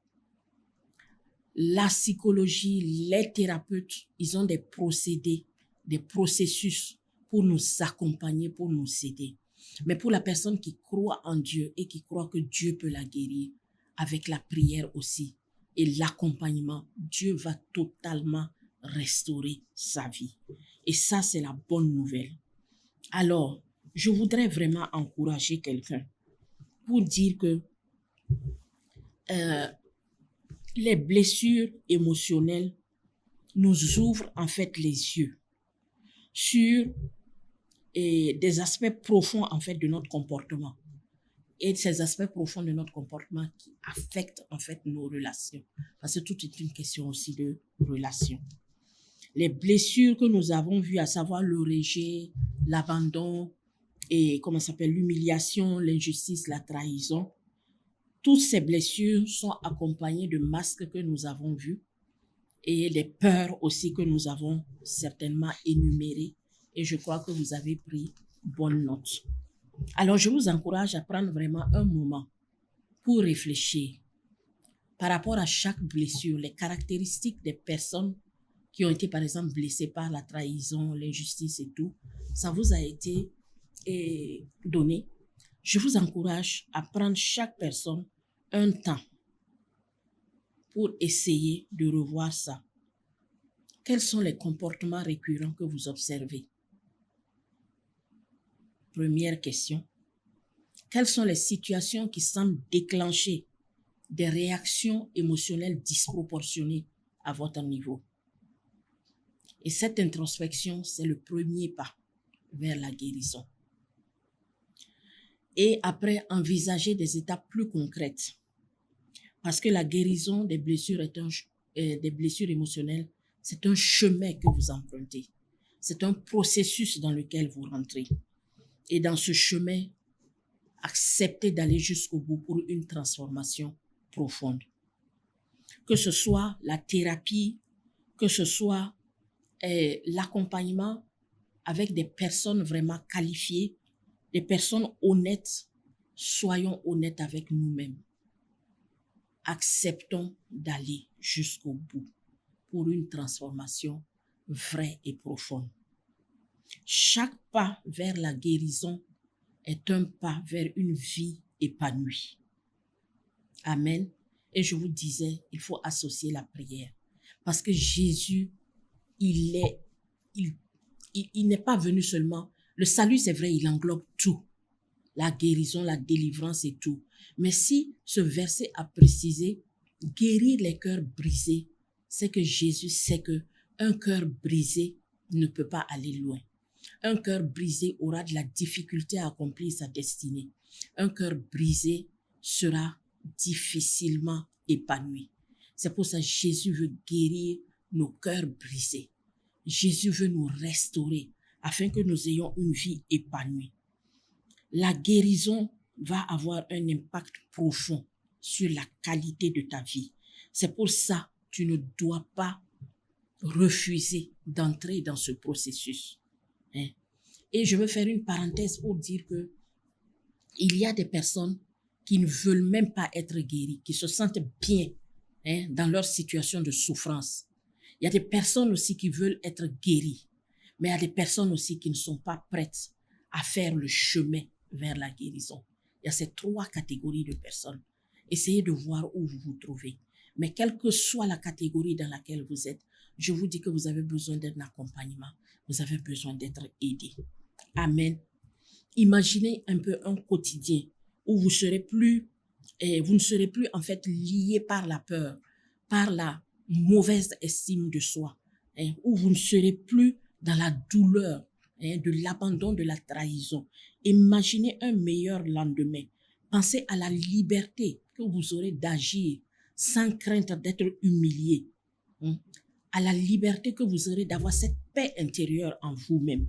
La psychologie, les thérapeutes, ils ont des procédés, des processus pour nous accompagner, pour nous aider. Mais pour la personne qui croit en Dieu et qui croit que Dieu peut la guérir, avec la prière aussi et l'accompagnement, Dieu va totalement restaurer sa vie. Et ça, c'est la bonne nouvelle. Alors, je voudrais vraiment encourager quelqu'un pour dire que les blessures émotionnelles nous ouvrent en fait les yeux sur des aspects profonds en fait de notre comportement. Et ces aspects profonds de notre comportement qui affectent en fait nos relations. Parce que tout est une question aussi de relations. Les blessures que nous avons vues, à savoir le rejet, l'abandon, et l'humiliation, l'injustice, la trahison, toutes ces blessures sont accompagnées de masques que nous avons vus et des peurs aussi que nous avons certainement énumérées. Et je crois que vous avez pris bonne note. Alors, je vous encourage à prendre vraiment un moment pour réfléchir par rapport à chaque blessure, les caractéristiques des personnes qui ont été, par exemple, blessées par la trahison, l'injustice et tout. Ça vous a été donné, je vous encourage à prendre chaque personne un temps pour essayer de revoir ça. Quels sont les comportements récurrents que vous observez? Première question. Quelles sont les situations qui semblent déclencher des réactions émotionnelles disproportionnées à votre niveau? Et cette introspection, c'est le premier pas vers la guérison. Et après, envisager des étapes plus concrètes. Parce que la guérison des blessures des blessures émotionnelles, c'est un chemin que vous empruntez. C'est un processus dans lequel vous rentrez. Et dans ce chemin, acceptez d'aller jusqu'au bout pour une transformation profonde. Que ce soit la thérapie, que ce soit l'accompagnement avec des personnes vraiment qualifiées, des personnes honnêtes, soyons honnêtes avec nous-mêmes. Acceptons d'aller jusqu'au bout pour une transformation vraie et profonde. Chaque pas vers la guérison est un pas vers une vie épanouie. Amen. Et je vous disais, il faut associer la prière. Parce que Jésus, il n'est pas venu seulement. Le salut, c'est vrai, il englobe tout. La guérison, la délivrance et tout. Mais si ce verset a précisé, guérir les cœurs brisés, c'est que Jésus sait que un cœur brisé ne peut pas aller loin. Un cœur brisé aura de la difficulté à accomplir sa destinée. Un cœur brisé sera difficilement épanoui. C'est pour ça que Jésus veut guérir nos cœurs brisés. Jésus veut nous restaurer afin que nous ayons une vie épanouie. La guérison va avoir un impact profond sur la qualité de ta vie. C'est pour ça que tu ne dois pas refuser d'entrer dans ce processus. Et je veux faire une parenthèse pour dire que il y a des personnes qui ne veulent même pas être guéries, qui se sentent bien dans leur situation de souffrance. Il y a des personnes aussi qui veulent être guéries, mais il y a des personnes aussi qui ne sont pas prêtes à faire le chemin vers la guérison. Il y a ces trois catégories de personnes. Essayez de voir où vous vous trouvez. Mais quelle que soit la catégorie dans laquelle vous êtes, je vous dis que vous avez besoin d'un accompagnement. Vous avez besoin d'être aidé. Amen. Imaginez un peu un quotidien où vous ne serez plus en fait lié par la peur, par la mauvaise estime de soi, où vous ne serez plus dans la douleur de l'abandon, de la trahison. Imaginez un meilleur lendemain. Pensez à la liberté que vous aurez d'agir sans crainte d'être humilié. À la liberté que vous aurez d'avoir cette paix intérieure en vous-même.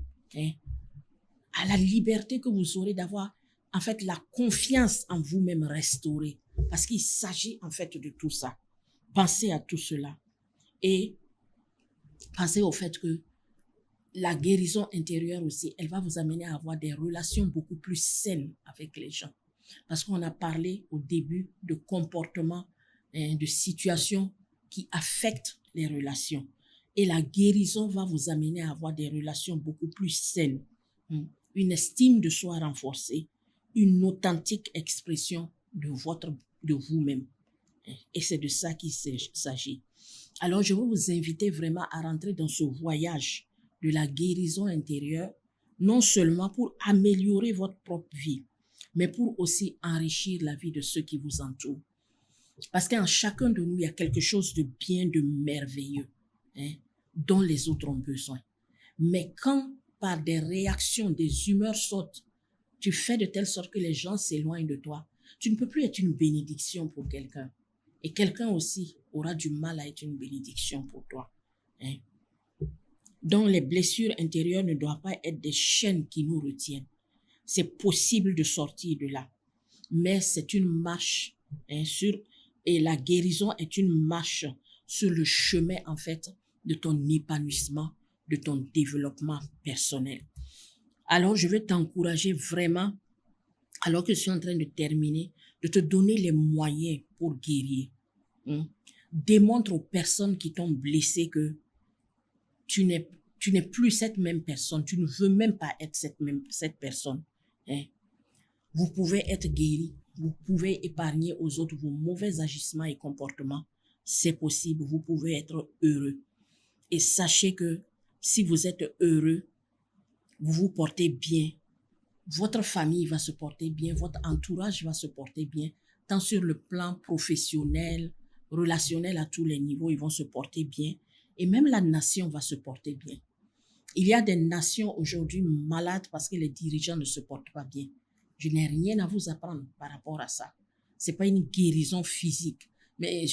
À la liberté que vous aurez d'avoir en fait la confiance en vous-même restaurée. Parce qu'il s'agit en fait de tout ça. Pensez à tout cela. Et pensez au fait que la guérison intérieure aussi, elle va vous amener à avoir des relations beaucoup plus saines avec les gens. Parce qu'on a parlé au début de comportements, de situations qui affectent les relations. Et la guérison va vous amener à avoir des relations beaucoup plus saines. Une estime de soi renforcée, une authentique expression de vous-même. Et c'est de ça qu'il s'agit. Alors, je veux vous inviter vraiment à rentrer dans ce voyage de la guérison intérieure, non seulement pour améliorer votre propre vie, mais pour aussi enrichir la vie de ceux qui vous entourent. Parce qu'en chacun de nous, il y a quelque chose de bien, de merveilleux, dont les autres ont besoin. Mais quand, par des réactions, des humeurs sortent, tu fais de telle sorte que les gens s'éloignent de toi, tu ne peux plus être une bénédiction pour quelqu'un. Et quelqu'un aussi aura du mal à être une bénédiction pour toi. Donc, les blessures intérieures ne doivent pas être des chaînes qui nous retiennent. C'est possible de sortir de là. Mais c'est une marche et la guérison est une marche sur le chemin, en fait, de ton épanouissement, de ton développement personnel. Alors, je vais t'encourager vraiment, alors que je suis en train de terminer, de te donner les moyens pour guérir. Démontre aux personnes qui t'ont blessé que tu n'es tu n'es plus cette même personne, tu ne veux même pas être cette personne. Hein. Vous pouvez être guéri, vous pouvez épargner aux autres vos mauvais agissements et comportements. C'est possible, vous pouvez être heureux. Et sachez que si vous êtes heureux, vous vous portez bien, votre famille va se porter bien, votre entourage va se porter bien, tant sur le plan professionnel, relationnel à tous les niveaux, ils vont se porter bien. Et même la nation va se porter bien. Il y a des nations aujourd'hui malades parce que les dirigeants ne se portent pas bien. Je n'ai rien à vous apprendre par rapport à ça. C'est pas une guérison physique, mais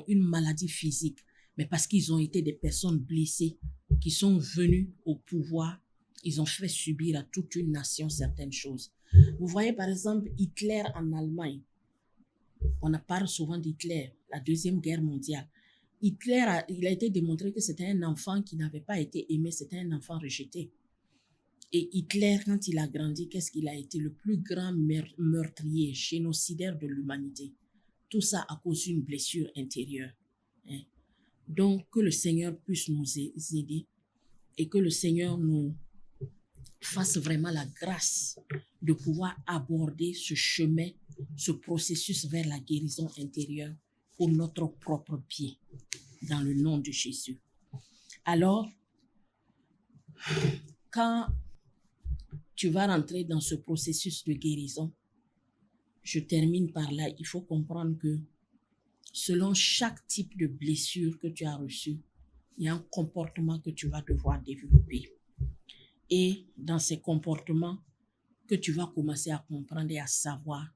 une maladie physique, mais parce qu'ils ont été des personnes blessées qui sont venues au pouvoir, ils ont fait subir à toute une nation certaines choses. Vous voyez par exemple Hitler en Allemagne. On parle souvent d'Hitler, la Deuxième Guerre mondiale. Hitler, il a été démontré que c'était un enfant qui n'avait pas été aimé, c'était un enfant rejeté. Et Hitler, quand il a grandi, qu'est-ce qu'il a été? Le plus grand meurtrier, génocidaire de l'humanité. Tout ça à cause d'une blessure intérieure. Donc, que le Seigneur puisse nous aider et que le Seigneur nous fasse vraiment la grâce de pouvoir aborder ce chemin, ce processus vers la guérison intérieure pour notre propre bien, dans le nom de Jésus. Alors, quand tu vas rentrer dans ce processus de guérison, je termine par là, il faut comprendre que selon chaque type de blessure que tu as reçue, il y a un comportement que tu vas devoir développer. Et dans ces comportements, que tu vas commencer à comprendre et à savoir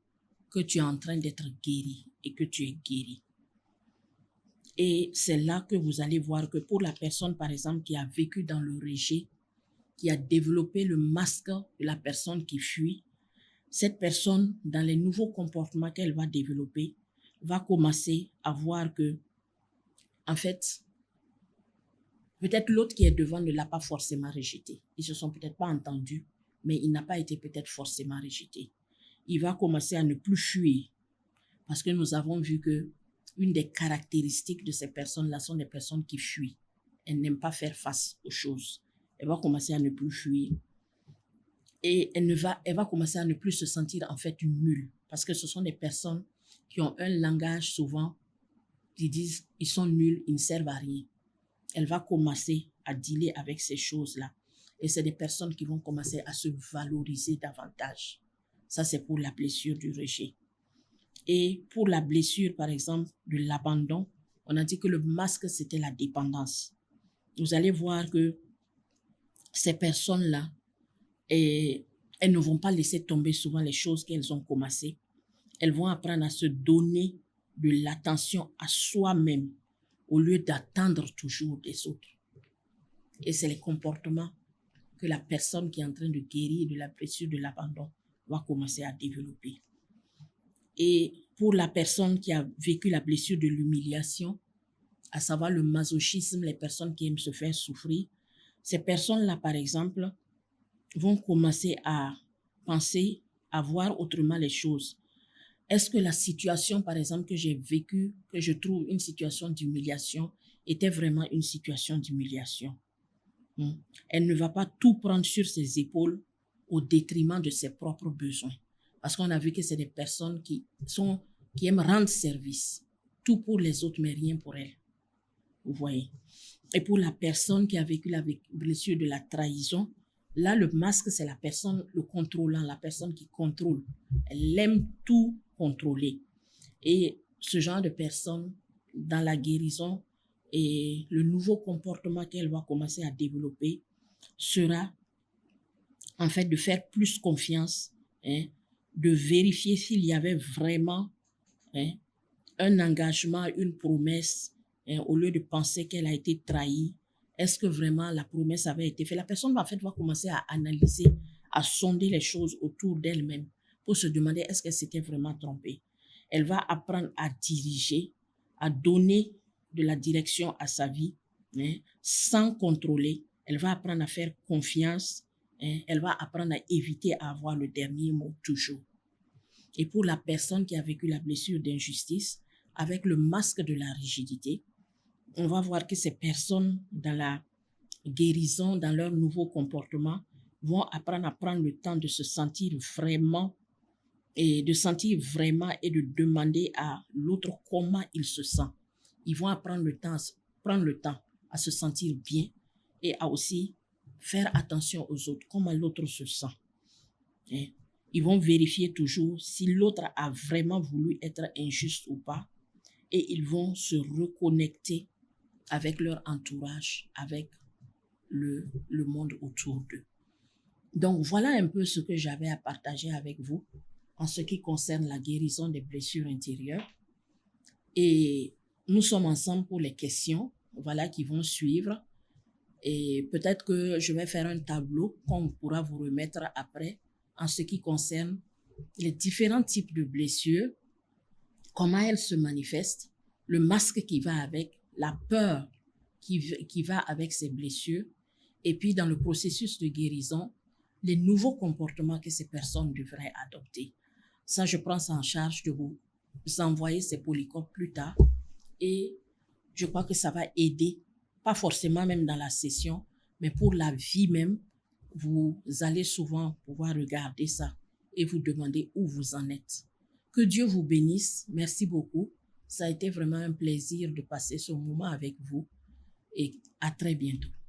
que tu es en train d'être guéri et que tu es guéri. Et c'est là que vous allez voir que pour la personne, par exemple, qui a vécu dans le rejet, qui a développé le masque de la personne qui fuit, cette personne, dans les nouveaux comportements qu'elle va développer, va commencer à voir que, en fait, peut-être l'autre qui est devant ne l'a pas forcément rejeté. Ils se sont peut-être pas entendus, mais il n'a pas été peut-être forcément rejeté. Il va commencer à ne plus fuir, parce que nous avons vu que une des caractéristiques de ces personnes-là sont des personnes qui fuient. Elles n'aiment pas faire face aux choses. Elle va commencer à ne plus fuir. Et elle va commencer à ne plus se sentir en fait une mule. Parce que ce sont des personnes qui ont un langage souvent, qui disent ils sont nuls, ils ne servent à rien. Elle va commencer à dealer avec ces choses-là. Et c'est des personnes qui vont commencer à se valoriser davantage. Ça, c'est pour la blessure du rejet. Et pour la blessure, par exemple, de l'abandon, on a dit que le masque, c'était la dépendance. Vous allez voir que ces personnes-là, elles ne vont pas laisser tomber souvent les choses qu'elles ont commencées. Elles vont apprendre à se donner de l'attention à soi-même au lieu d'attendre toujours des autres. Et c'est les comportements que la personne qui est en train de guérir de la blessure de l'abandon va commencer à développer. Et pour la personne qui a vécu la blessure de l'humiliation, à savoir le masochisme, les personnes qui aiment se faire souffrir, ces personnes-là, par exemple, vont commencer à penser, à voir autrement les choses. Est-ce que la situation, par exemple, que j'ai vécue, que je trouve une situation d'humiliation, était vraiment une situation d'humiliation? Elle ne va pas tout prendre sur ses épaules au détriment de ses propres besoins. Parce qu'on a vu que c'est des personnes qui aiment rendre service. Tout pour les autres, mais rien pour elles. Vous voyez. Et pour la personne qui a vécu la blessure de la trahison, là, le masque, c'est la personne, le contrôlant, la personne qui contrôle. Elle aime tout contrôler. Et ce genre de personne, dans la guérison, et le nouveau comportement qu'elle va commencer à développer sera, en fait, de faire plus confiance, de vérifier s'il y avait vraiment un engagement, une promesse, au lieu de penser qu'elle a été trahie. Est-ce que vraiment la promesse avait été faite? La personne va commencer à analyser, à sonder les choses autour d'elle-même pour se demander est-ce qu'elle s'était vraiment trompée. Elle va apprendre à diriger, à donner de la direction à sa vie, sans contrôler. Elle va apprendre à faire confiance. Elle va apprendre à éviter à avoir le dernier mot toujours. Et pour la personne qui a vécu la blessure d'injustice, avec le masque de la rigidité, on va voir que ces personnes, dans la guérison dans leur nouveau comportement, vont apprendre à prendre le temps de se sentir vraiment et de sentir vraiment et de demander à l'autre comment il se sent. Ils vont apprendre prendre le temps à se sentir bien et à aussi faire attention aux autres, comment l'autre se sent. Ils vont vérifier toujours si l'autre a vraiment voulu être injuste ou pas et ils vont se reconnecter avec leur entourage, avec le monde autour d'eux. Donc, voilà un peu ce que j'avais à partager avec vous en ce qui concerne la guérison des blessures intérieures. Et nous sommes ensemble pour les questions, voilà, qui vont suivre. Et peut-être que je vais faire un tableau qu'on pourra vous remettre après en ce qui concerne les différents types de blessures, comment elles se manifestent, le masque qui va avec, la peur qui va avec ces blessures, et puis dans le processus de guérison, les nouveaux comportements que ces personnes devraient adopter. Ça, je prends ça en charge de vous envoyer ces polycopes plus tard et je crois que ça va aider, pas forcément même dans la session, mais pour la vie même, vous allez souvent pouvoir regarder ça et vous demander où vous en êtes. Que Dieu vous bénisse. Merci beaucoup. Ça a été vraiment un plaisir de passer ce moment avec vous et à très bientôt.